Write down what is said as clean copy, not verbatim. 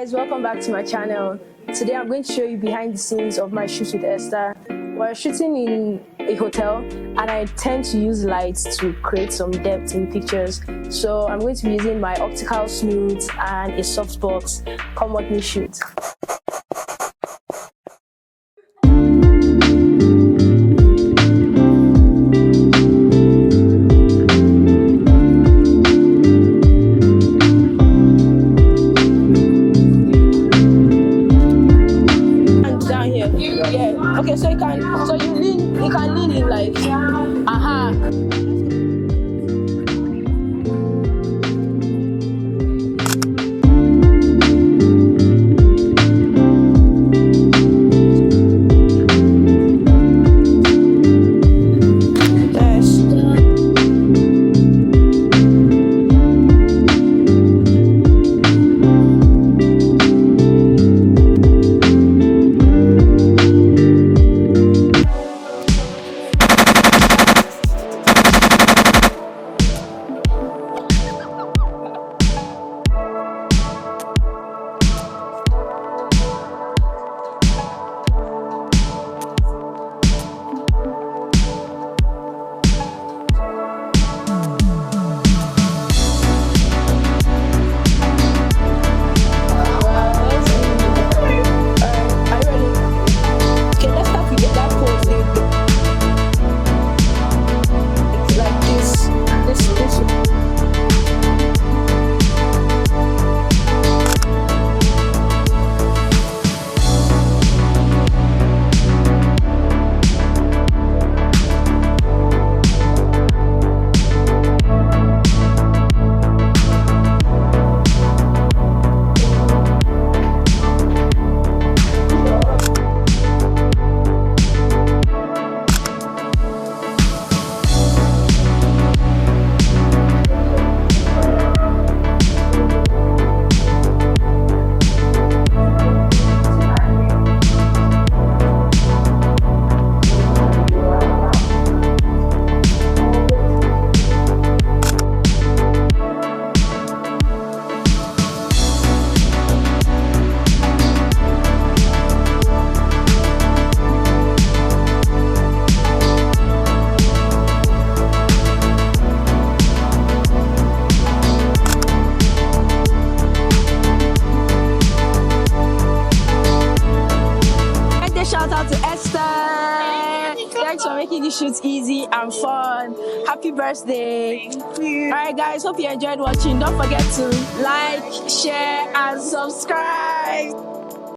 guys, welcome back to my channel. Today I'm going to show you behind the scenes of my shoot with Esther. We're shooting in a hotel and I tend to use lights to create some depth in pictures. So I'm going to be using my optical smooth and a softbox. Come watch me shoot. Yeah. Okay, so you can lean in like shout out to Esther. Thanks for making the shoots easy and fun. Happy birthday. Thank you. Alright guys, hope you enjoyed watching. Don't forget to like, share and subscribe.